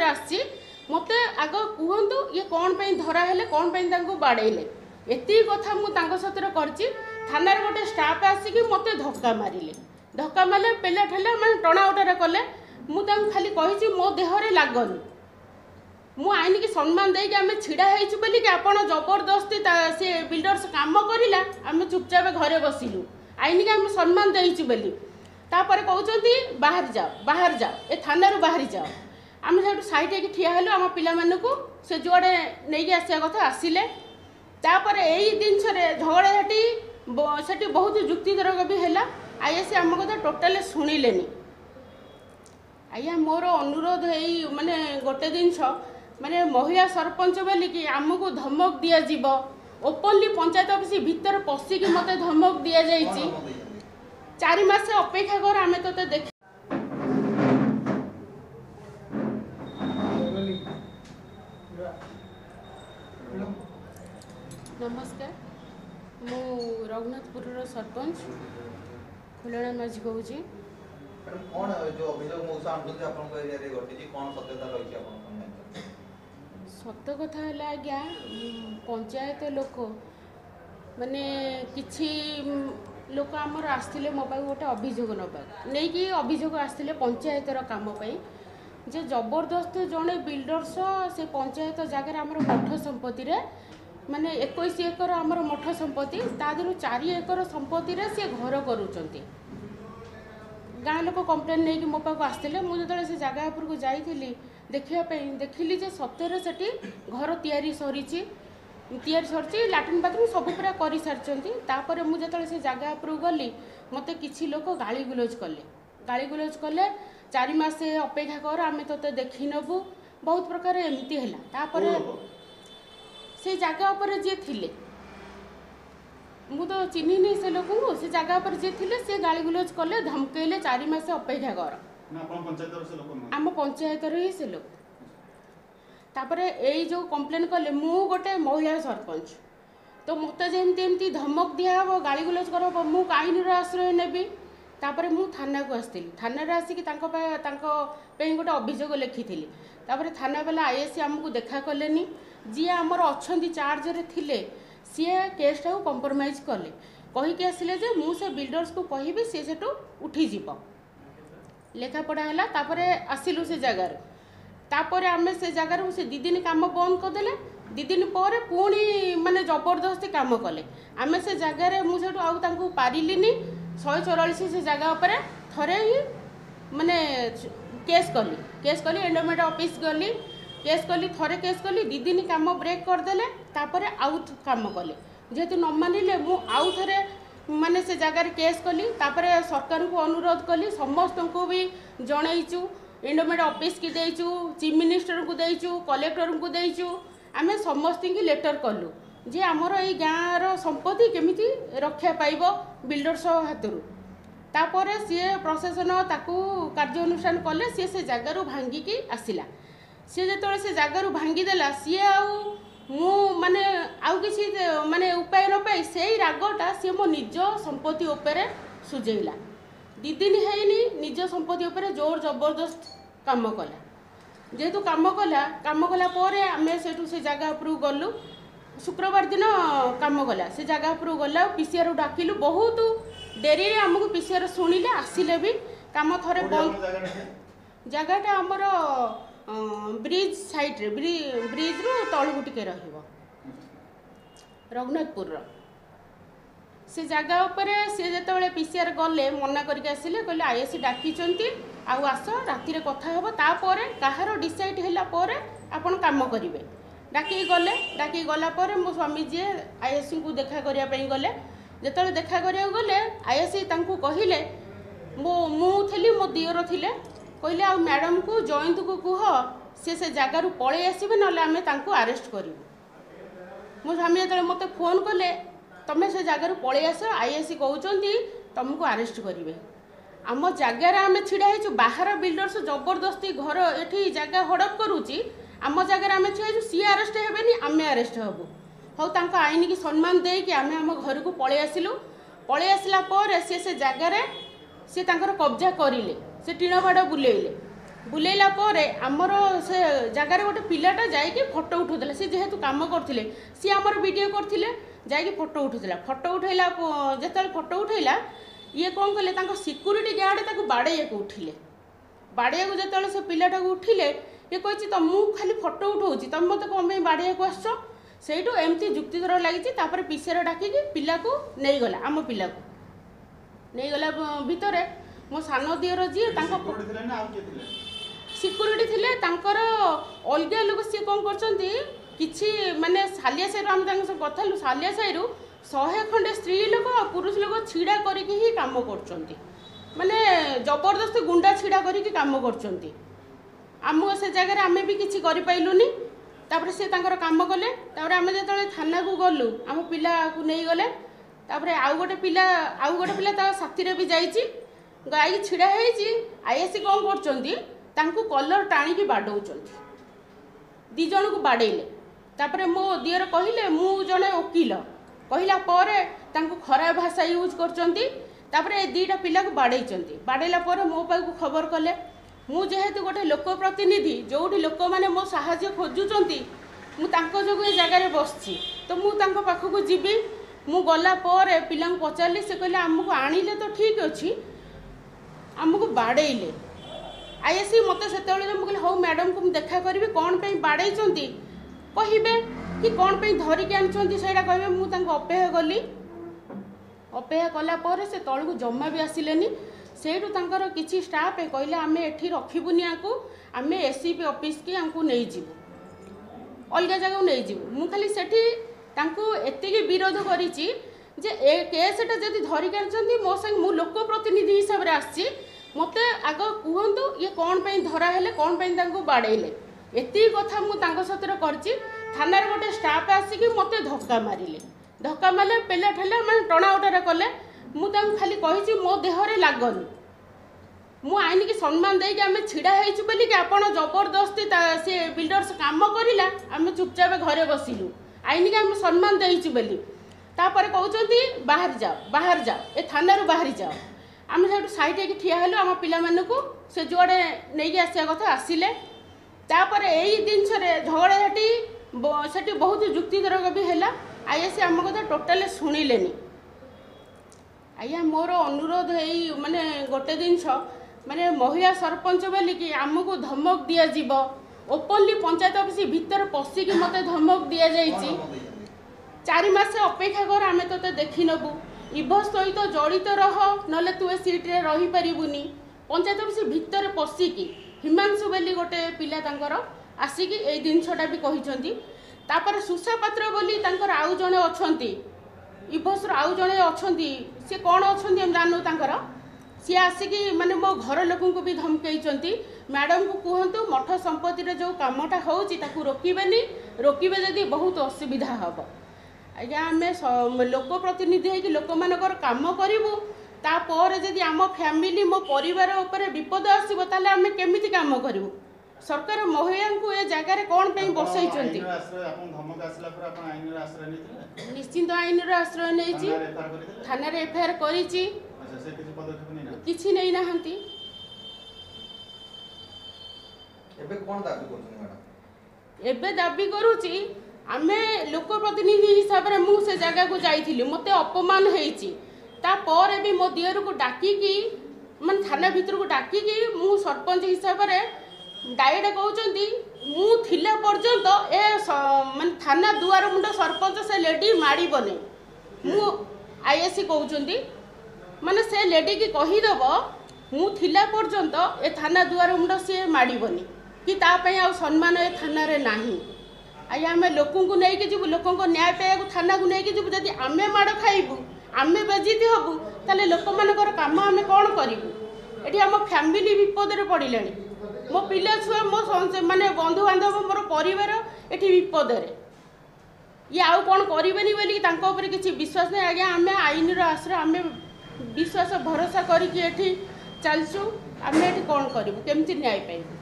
ଥରେ आसी मते आग कहतु ये कौन पे धरा हेले कौन पे बाड़ेले एति कथा मुझे सतर करची थाना गोटे स्टाफ आसिक मते धक्का मारे पेला ठेला मैं टणा उटारे कले मुझे खाली कही मो देहरे लागनी मु आईन की सम्मान देकी आम छिड़ा होइछु बोली कि आपण जबरदस्ती से बिल्डर्स काम करिला आम चुपचाप घरे बसिलु आईन की आम सम्मान देइछु बोली तापर कहउचंती बाहर जाओ ए थाना बाहरी जाओ आम से साइड होगी ठिया हेलु आम पिला मानकु से जुआड़े नहीं आसिया कथा आसिले तापर एई जिनस झगड़ा सेठी बहुत जुक्तितर्क भी है आईएससी आम कथा टोटाल शुणिलेनी आज्ञा मोर अनुरोध यही माने गोटे जिनस माने महिला सरपंच बोलिकी आमको धमक दि जाव ओपनली पंचायत ऑफिस भीतर पशिकी मत धमक दि जाइए 4 मास अपेक्षा कर आम तो देख नमस्कार मु रघुनाथपुर सरपंच फुलणा माझी कहूँ सत कथा है आज्ञा पंचायत लोक माने किछि लोक आमर आसते मो पाक गोटे अभियोग नवा नहीं कि अभियोग आसते पंचायतर काम जे जबरदस्त जड़े बिल्डर्स से पंचायत जगार आमर मठ संपत्ति माने 21 एकर आमर मठ संपत्ति तादर 4 एकर संपत्ति से घर करुँच गाँ लोक कंप्लेन नहीं कि मो पाक आसते मुझे से जगह उपर को जाइली देखापी देखिली जे सतर से घर तैयारी सरी लाट्रिन बाथरूम सब पूरा कर सारी मुझे से जगह उपर गली मत कि लोक गाली गुलज कले 4 मास अपेक्षा कर आम तो देखी नबू बहुत प्रकार एमती है से जगह उपर जी थिले मु तो चिन्ह नहीं से लोक से जगह पर जी थिले से गाली गुलज कले धमकेले 4 मास अपेक्षा कर आम पंचायत ही से लोग तापर यही जो कंप्लेन कले मु गोटे महिला सरपंच तो मत जमी धमक दिहब गाली गुलज कर मु आईन आश्रय नेबी तापर मु थाना को आसती थाना आसिक गोटे अभियोग लिखी तापर थाना वाला आईएससी आमको देखा कलेनी जी आमर अच्छा चार्ज रे थिले सी केस टाक कंप्रोमाइज कले कहीकि आसिले जे मु से बिल्डर्स को कहि सी से उठीज लेखापढ़ा है तापर आसिलु से जगार तापर आम से जगार से 2 दिन काम बंद करदे 2 दिन पर पुणी माने जबरदस्ती काम कले आम से जगार मुझे आउ पारिलिनी 144 से जगह उपर थरे ही माने केस कली एंडोमेंट ऑफिस गली केस कली थरे केस कली 2 दिन काम ब्रेक करदे तापर आउ काम कले जेहेतु न मानिले मु आउ थरे माने से जगार केस कली तापर सरकार को अनुरोध कली समस्त को भी जनईचु एंडोमेंट ऑफिस की देचु चीफ मिनिस्टर को देचु कलेक्टर को देचु आम समस्त की लेटर कलु जे आमर ये गाँव संपत्ति केमिति रक्षा पाइब बिल्डर्स हाथरू तापर सी प्रशासन ताकू कार्यानुष्ठान कले सी से जगार भांगिकी आसला सी जो से जगार भांगीदेला सी मु माने आउ किसी माने उपाय न पाई से रागटा सी मो निज संपत्ति उपरे सुझेला 2 दिन है निज संपत्ति उपरे जोर जबरदस्त काम कला जेहेतु काम कला पर आम से जगह उपर गलु शुक्रवार दिन काम कला से जगह उपर गला पीसीआर डाकिलु बहुत डेरी रे आमको पीसीआर शुणिले आसिले भी काम थरे बंद जगहटा आमर ब्रिज साइड रे ब्रिज रू तलू टिके रघुनाथपुर से जगह उपर सी जो पीसीआर गले मना करके आसिले कहले आईएससी डाकी आस राति कथा हम तापर कहार डिसाइड है आपन काम करेंगे डाकी गला मो स्वामी जी आईएससी को देखा करने गले जो देखा करा गले आईएससी कहले मुझे मो दियर थिले कहले आ मैडम को जयंत को कह से जगार पलि आसबे ना आम आरेस्ट करूँ मो स्वामी जो मत फोन कले तुम्हें से जगार पलि आस आईएससी कहते तुमको आरेस्ट करेंगे आम जगार आम छिड़ा बाहर बिल्डर्स जबरदस्ती घर ये जगह हड़प करुच्ची आम जगार आम छिड़ा सी आरेस्ट हेबेनी आम आरेस्ट हेबू हौ आईन की सम्मान देकी आम आम घर को पलि आसिलु पलि आसला सी से जगार सी कब्जा करें से टीण बाड़ बुलेइले बुलेला आमर से जगार गोटे पिलाटा जाकि फोटो उठाऊला सी जेहेतु कम करते सी आमर वीडियो करते जाकि फोटो उठाऊला फोटो उठेला जो फोटो उठेला ये कौन कले सिक्यूरीटी गार्ड बाड़े उठिले बाड़े जो से पिलाटा उठिले ये कही तो मुझे खाली फोटो उठाऊँ तुम मत कौन बाड़े आस से एमती जुक्तितर लगी पीसीआर डाकिकी पिला को नहीं गला आम पिला को नहीं गला भितर मो सान दियर जी सिक्यूरीटी थिले तांकर अलग लोक सी कौन कर माने सालिया साई आम कथा सालिया साई 100 खंडे स्त्री लोक और पुरुष लोक छिड़ा करके ही काम कर माने जबरदस्ती गुंडा छिड़ा करके काम कर आम से जगह आम भी किसी करें तापर से तांकर काम कले आम जो थाना को गलु आम पिला को नहीं गले आउ गोटे पिला साथी भी जाई छिड़ा आईएससी कौन कर कलर टाणी बाडौं दी जन को बाड़ेले तापर मो दियर कहले मु जड़े वकिल कहला खराब भाषा यूज कर दीटा पिला को बाड़ेला मो पाक खबर कले मु जेहेतु गोटे लोक प्रतिनिधि जो लोक मैंने मो साहाय्य खोजुंट जो जगार बस तो मुझे पाखक जीवी मु गला पिला पचारि से कहले आमको आणिले तो ठीक अच्छी आमको बाड़ेले आईएससी मत से कहले हाँ मैडम को मुझे देखा करी कौन पे बाड़े कहे कि कौन पे धरिकी आनी से कहे मुझे अपेक्षा कली अपेक्षा कलापर से तल को जमा भी आसिलेनी सेठू तांकर किसी स्टाफ कहले आम एठी रखिबुनी आकु आम एसीपी ऑफिस की आंकु नहीं जीवु अलग जगह नहीं जीवु मु खाली सेठी तांकु एतिकी विरोध करिछि जे ए केसटा जदि धरिक आनछन्ती मो संग मु लोक प्रतिनिधि हिसाब रे आछि मते आग कहंतु ये कौन पे धरा हेले कौन पे तांकु बाड़ेले एति कथा मु तांको सतर करछि थाना रे गोटे स्टाफ आसिकी मते धक्का मारे पेला ठेला माने टणा उटारा कले मु खाली कही मो देहरे लागनी मु आईन की सम्मान देकी आम छिड़ा होइछु बोली कि आपण जबरदस्ती से बिल्डर्स काम करिला आम चुपचाप घरे बसिलु आईन की आम सम्मान देइछु बोली तापर कहउचंती बाहर जाओ ए थाना रू बाहरी जाओ आम सेठू साइड होके ठिया हेलु आम पिला मानकू से जुआड़े नहीं आसिया कथा आसिले तापर एई दिन छरे झगड़ा सेठी बहुत जुक्तितर्क भी हैला आईएससी आम कथा टोटाली शुणिलेनी आज्ञा मोर अनुरोध है माने गोटे जिनस माने महिला सरपंच बोलिकी आमको धमक दि जाव ओपनली पंचायत ऑफिस भीतर पशिकी मत धमक दि जाइए 4 मास अपेक्षा कर आम तो देखी नबू इभ सहित जड़ित रह ना तु ए सीट्रे रही पारूनी पंचायत ऑफिस भीतर पशिकी हिमांशु बोली गोटे पिला तांकर आसिकी ए जिनसटा भी कही सुषा पात्र बोली तांकर आउ जणे अछंती इभसर आउ जड़े अच्छा सी कौन अच्छा जानू सी आसिकी माने मो घर लोक भी धमकई मैडम को कहतु मठ संपत्ति जो कमटा हो रोकबे जदि बहुत असुविधा हम आज्ञा आम लोक प्रतिनिधि है लोक मानकर काम करूँ तापर जदि आम फैमिली मो परिवार उपर विपद आसो ताले आम केमिति काम करूँ सरकार महिला को ए जगार कौन पे बसई निश्चिंत आईन आश्रय नहीं थाना एफआईआर करिछि किछि नहीं नाहंती एबे दाबी करूछि आमे लोक प्रतिनिधि हिसाब रे मु से जगह को जाइथिली मते अपमान हेछि तापर भी मो दियर को डाकिकी मन थाना भीतर को डाकिकी मु सरपंच हिसाब रे डायरेक्ट कहउचंती मु थिला पर्यंत ए माने थाना दुआर मुंड सरपंच से लेडी माड़ी बने मु आईएससी कहउचंती माने से लेडी की कहीदेव मु थिला पर्यंत ए थाना दुआर मुंड से माड़ी बनी कि ता पई आ सम्मान ए थाना रे नाही आया आम लोक को लेकिन जीव लोक न्याय पाइबा थाना को लेकिन जीव जदि आमे माड़ खाइबू आमे बेजित हबू ताले लोक मानकर काम आमे कौन करिबू एठी आम फैमिली विपद रे पड़िलानी मो पिला छुआ मो माने बंधु बांधव मोर परिवार एठी विपद रे ये आउ कौन करेनि बोली किसी विश्वास नहीं आज्ञा आम आईन आश्रय आम विश्वास भरोसा करके चलचु आम कौन करूँ केमती न्याय पाइबू।